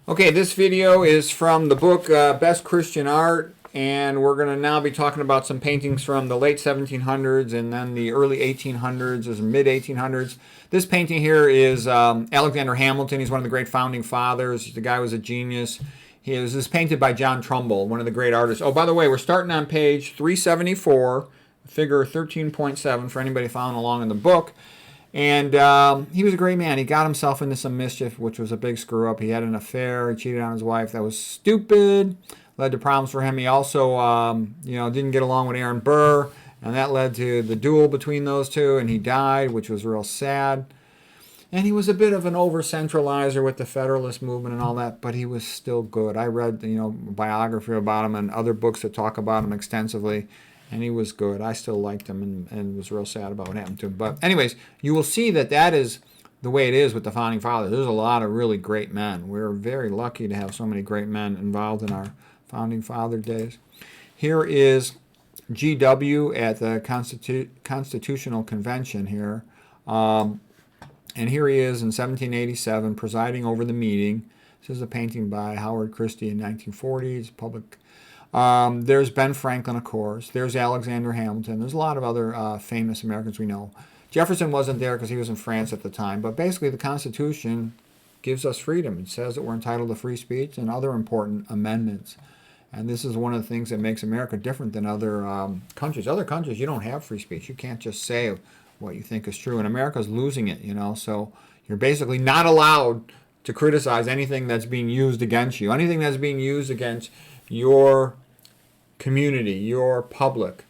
Okay, this video is from the book Best Christian Art, and we're going to now be talking about some paintings from the late 1700s and then the early 1800s or mid 1800s. This painting here is Alexander Hamilton. He's one of the great founding fathers. The guy was a genius. This is painted by John Trumbull, one of the great artists. Oh, by the way, we're starting on page 374, figure 13.7 for anybody following along in the book. And he was a great man. He got himself into some mischief, which was a big screw up. He had an affair. He cheated on his wife. That was stupid. Led to problems for him. He also, didn't get along with Aaron Burr, and that led to the duel between those two. And he died, which was real sad. And he was a bit of an over-centralizer with the Federalist movement and all that, but he was still good. I read, biography about him and other books that talk about him extensively. And he was good. I still liked him and was real sad about what happened to him. But anyways, you will see that is the way it is with the Founding Fathers. There's a lot of really great men. We're very lucky to have so many great men involved in our Founding Father days. Here is GW at the Constitutional Convention here. And here he is in 1787 presiding over the meeting. This is a painting by Howard Christie in 1940s, public. There's Ben Franklin, of course. There's Alexander Hamilton. There's a lot of other famous Americans we know. Jefferson wasn't there because he was in France at the time. But basically, the Constitution gives us freedom. It says that we're entitled to free speech and other important amendments. And this is one of the things that makes America different than other countries. Other countries, you don't have free speech. You can't just say what you think is true. And America's losing it, So you're basically not allowed to criticize anything that's being used against you. Anything that's being used against your community, your public,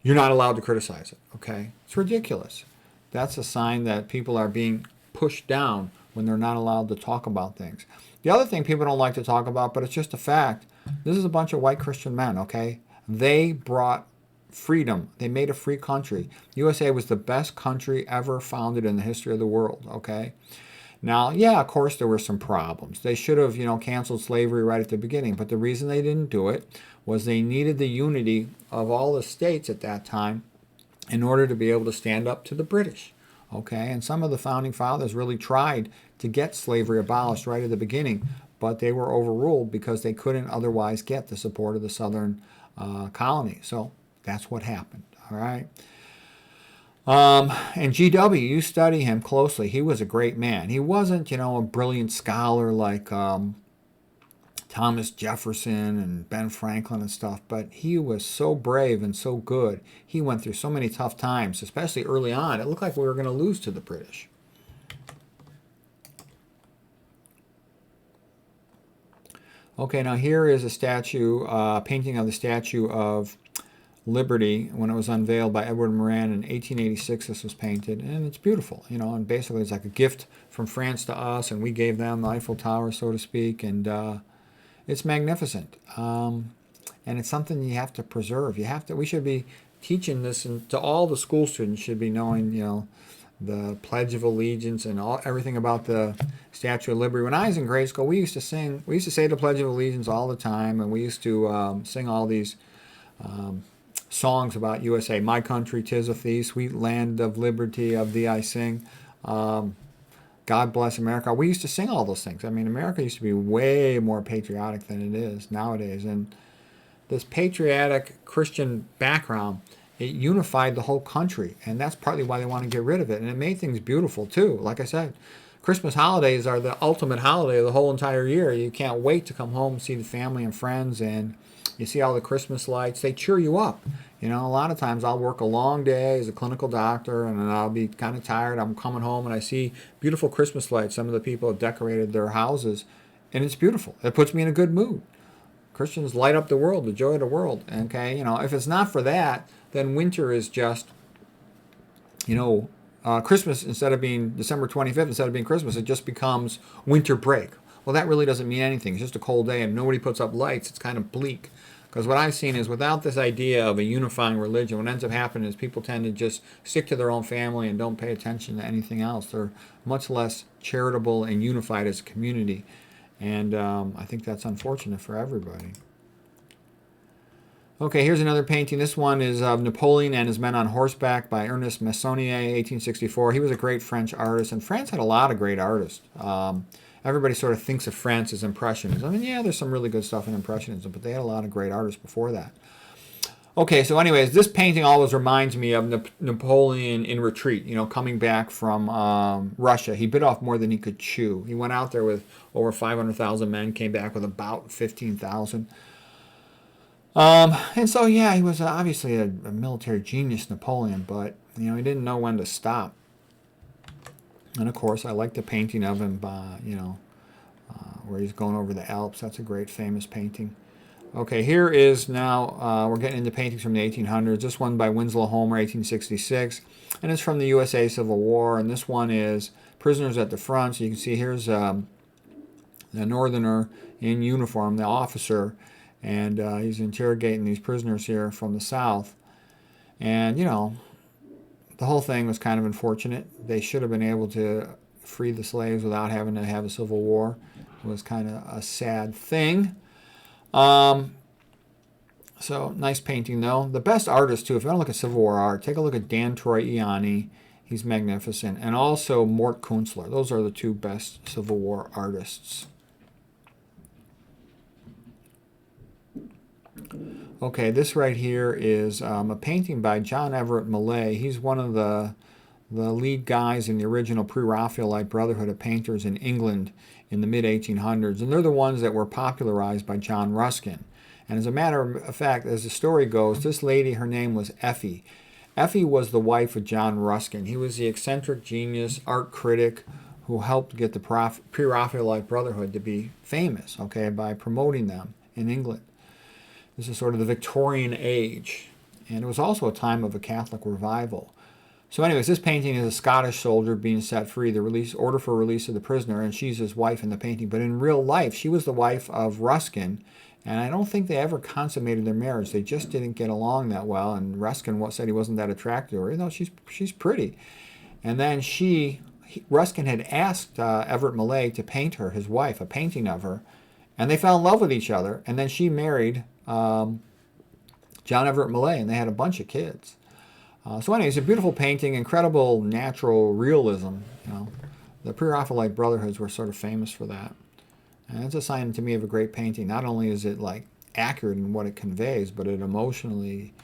you're not allowed to criticize it, okay? It's ridiculous. That's a sign that people are being pushed down when they're not allowed to talk about things. The other thing people don't like to talk about, but it's just a fact, this is a bunch of white Christian men, okay? They brought freedom. They made a free country. USA was the best country ever founded in the history of the world, okay? Now, yeah, of course there were some problems. They should have, canceled slavery right at the beginning, but the reason they didn't do it was they needed the unity of all the states at that time in order to be able to stand up to the British, okay? And some of the Founding Fathers really tried to get slavery abolished right at the beginning, but they were overruled because they couldn't otherwise get the support of the Southern colony. So that's what happened, all right? And GW, you study him closely. He was a great man. He wasn't, a brilliant scholar like Thomas Jefferson and Ben Franklin and stuff, but he was so brave and so good. He went through so many tough times, especially early on. It looked like we were going to lose to the British. Okay, now here is a statue, painting of the Statue of Liberty when it was unveiled by Edward Morin in 1886. This was painted, and it's beautiful, and basically it's like a gift from France to us, and we gave them the Eiffel Tower, so to speak, and it's magnificent. And it's something you have to preserve. We should be teaching this, and to all the school students should be knowing, the Pledge of Allegiance and everything about the Statue of Liberty. When I was in grade school, we used to say the Pledge of Allegiance all the time, and we used to sing all these songs about USA. My country, 'tis of thee, sweet land of liberty, of thee I sing. God bless America. We used to sing all those things. I mean, America used to be way more patriotic than it is nowadays. And this patriotic Christian background, it unified the whole country. And that's partly why they want to get rid of it. And it made things beautiful, too. Like I said, Christmas holidays are the ultimate holiday of the whole entire year. You can't wait to come home and see the family and friends, and you see all the Christmas lights. They cheer you up. A lot of times I'll work a long day as a clinical doctor, and then I'll be kind of tired. I'm coming home, and I see beautiful Christmas lights. Some of the people have decorated their houses, and it's beautiful. It puts me in a good mood. Christians light up the world, the joy of the world. Okay, if it's not for that, then winter is just, Christmas, instead of being December 25th, instead of being Christmas, it just becomes winter break. Well, that really doesn't mean anything. It's just a cold day, and nobody puts up lights. It's kind of bleak. Because what I've seen is without this idea of a unifying religion, what ends up happening is people tend to just stick to their own family and don't pay attention to anything else. They're much less charitable and unified as a community. And I think that's unfortunate for everybody. Okay, here's another painting. This one is of Napoleon and his men on horseback by Ernest Meissonier, 1864. He was a great French artist, and France had a lot of great artists. everybody sort of thinks of France as Impressionism. I mean, yeah, there's some really good stuff in Impressionism, but they had a lot of great artists before that. Okay, so anyways, this painting always reminds me of Napoleon in retreat, coming back from Russia. He bit off more than he could chew. He went out there with over 500,000 men, came back with about 15,000. And so, yeah, he was obviously a military genius, Napoleon, but, he didn't know when to stop. And, of course, I like the painting of him, where he's going over the Alps. That's a great famous painting. Okay, here is now, we're getting into paintings from the 1800s. This one by Winslow Homer, 1866. And it's from the USA Civil War. And this one is Prisoners at the Front. So you can see here's the northerner in uniform, the officer. And he's interrogating these prisoners here from the South. And, the whole thing was kind of unfortunate. They should have been able to free the slaves without having to have a civil war. It was kind of a sad thing. So nice painting though. The best artist too, if you want to look at Civil War art, take a look at Dan Troy-Iani. He's magnificent. And also Mort Kunstler. Those are the two best Civil War artists. Okay, this right here is a painting by John Everett Millay. He's one of the lead guys in the original Pre-Raphaelite Brotherhood of Painters in England in the mid-1800s. And they're the ones that were popularized by John Ruskin. And as a matter of fact, as the story goes, this lady, her name was Effie. Effie was the wife of John Ruskin. He was the eccentric genius, art critic, who helped get the Pre-Raphaelite Brotherhood to be famous, okay, by promoting them in England. This is sort of the Victorian age. And it was also a time of a Catholic revival. So anyways, this painting is a Scottish soldier being set free, the order for release of the prisoner, and she's his wife in the painting. But in real life, she was the wife of Ruskin, and I don't think they ever consummated their marriage. They just didn't get along that well, and Ruskin said he wasn't that attracted to her. She's pretty. And then Ruskin had asked Everett Millay to paint her, his wife, a painting of her, and they fell in love with each other, and then she married John Everett Millay, and they had a bunch of kids. So anyways, a beautiful painting, incredible natural realism. The Pre-Raphaelite Brotherhoods were sort of famous for that. And it's a sign to me of a great painting. Not only is it accurate in what it conveys, but it emotionally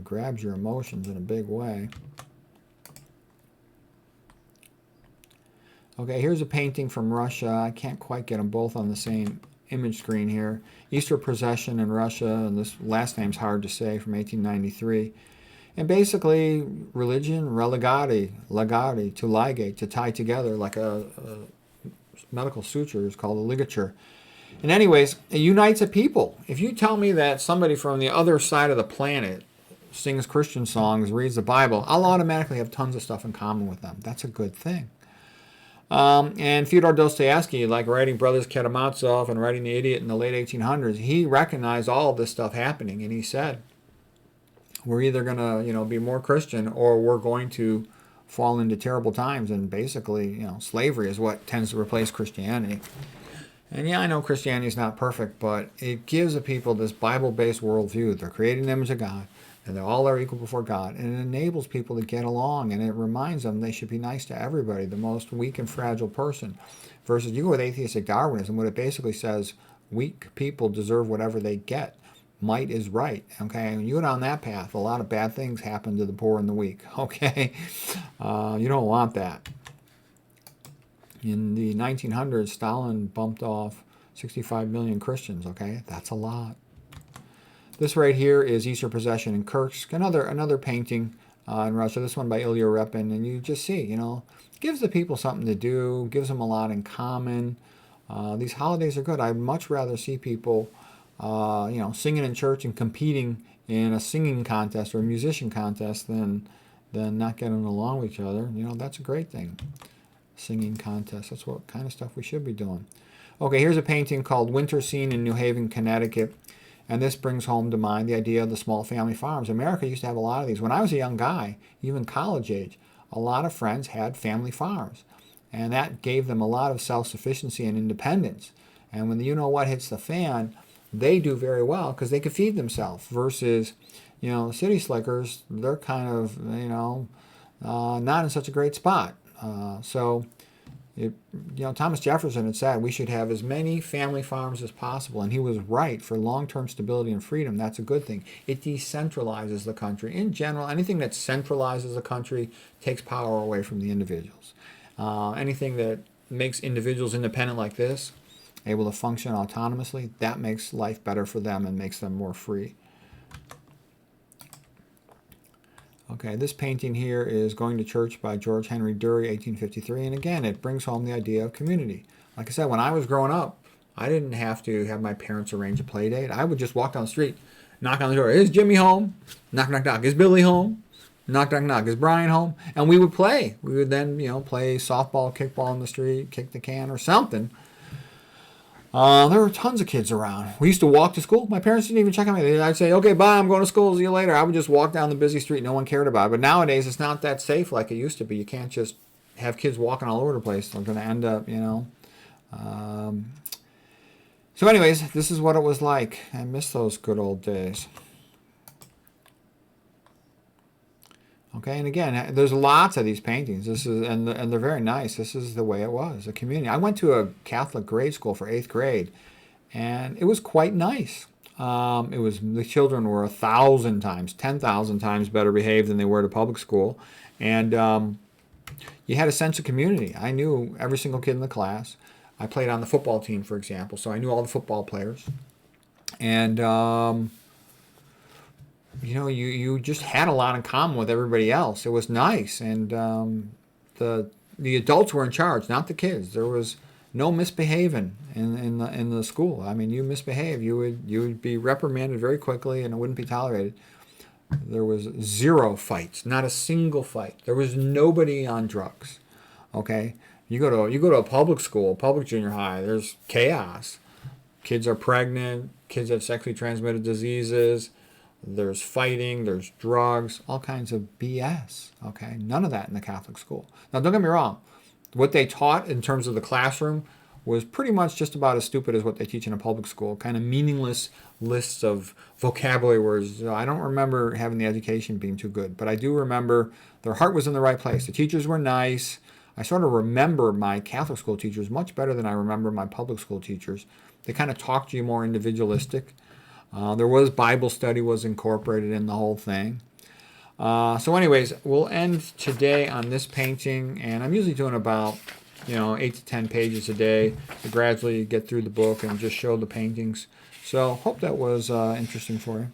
grabs your emotions in a big way. Okay, here's a painting from Russia. I can't quite get them both on the same image screen here. Easter Procession in Russia, and this last name's hard to say, from 1893. And basically, religion, legati, to ligate, to tie together, like a medical suture is called a ligature. And anyways, it unites a people. If you tell me that somebody from the other side of the planet sings Christian songs, reads the Bible, I'll automatically have tons of stuff in common with them. That's a good thing. And Fyodor Dostoevsky, like writing Brothers Karamazov and writing The Idiot in the late 1800s, he recognized all of this stuff happening, and he said, we're either going to, be more Christian, or we're going to fall into terrible times. And basically, slavery is what tends to replace Christianity. And yeah, I know Christianity is not perfect, but it gives the people this Bible-based worldview. They're created in the image of God, and they all are equal before God. And it enables people to get along, and it reminds them they should be nice to everybody, the most weak and fragile person. Versus you go with atheistic Darwinism, what it basically says, weak people deserve whatever they get. Might is right, okay? And you go down that path, a lot of bad things happen to the poor and the weak, okay? You don't want that. In the 1900s, Stalin bumped off 65 million Christians, okay? That's a lot. This right here is Easter Procession in Kursk, another painting in Russia, this one by Ilya Repin, and you just see, gives the people something to do, gives them a lot in common. These holidays are good. I'd much rather see people singing in church and competing in a singing contest or a musician contest than not getting along with each other. That's a great thing. Singing contest. That's what kind of stuff we should be doing. Okay, here's a painting called Winter Scene in New Haven, Connecticut. And this brings home to mind the idea of the small family farms. America used to have a lot of these. When I was a young guy, even college age, a lot of friends had family farms. And that gave them a lot of self-sufficiency and independence. And when the you-know-what hits the fan, they do very well because they could feed themselves versus, city slickers, they're kind of, not in such a great spot. So Thomas Jefferson had said we should have as many family farms as possible, and he was right. For long-term stability and freedom, that's a good thing. It decentralizes the country. In general, anything that centralizes the country takes power away from the individuals. Anything that makes individuals independent like this, able to function autonomously, that makes life better for them and makes them more free. Okay, this painting here is Going to Church by George Henry Dury, 1853. And again, it brings home the idea of community. Like I said, when I was growing up, I didn't have to have my parents arrange a play date. I would just walk down the street, knock on the door. Is Jimmy home? Knock, knock, knock. Is Billy home? Knock, knock, knock. Is Brian home? And we would play. We would then, play softball, kickball in the street, kick the can or something. There were tons of kids around. We used to walk to school. My parents didn't even check on me. I'd say, okay, bye, I'm going to school. See you later. I would just walk down the busy street. No one cared about it. But nowadays, it's not that safe like it used to be. You can't just have kids walking all over the place. They're going to end up, So anyways, this is what it was like. I miss those good old days. Okay, and again, there's lots of these paintings. And they're very nice. This is the way it was, a community. I went to a Catholic grade school for 8th grade, and it was quite nice. The children were 1,000 times, 10,000 times better behaved than they were at a public school, and you had a sense of community. I knew every single kid in the class. I played on the football team, for example, so I knew all the football players, and you just had a lot in common with everybody else. It was nice, and the adults were in charge, not the kids. There was no misbehaving in the school. I mean, you misbehave, you would be reprimanded very quickly, and it wouldn't be tolerated. There was 0 fights, not a single fight. There was nobody on drugs. Okay, you go to a public school, public junior high. There's chaos. Kids are pregnant. Kids have sexually transmitted diseases. There's fighting, there's drugs, all kinds of BS, okay? None of that in the Catholic school. Now, don't get me wrong. What they taught in terms of the classroom was pretty much just about as stupid as what they teach in a public school, kind of meaningless lists of vocabulary words. I don't remember having the education being too good, but I do remember their heart was in the right place. The teachers were nice. I sort of remember my Catholic school teachers much better than I remember my public school teachers. They kind of talked to you more individualistic. There was Bible study was incorporated in the whole thing. So anyways, we'll end today on this painting, and I'm usually doing about 8 to 10 pages a day to gradually get through the book and just show the paintings. So hope that was interesting for you.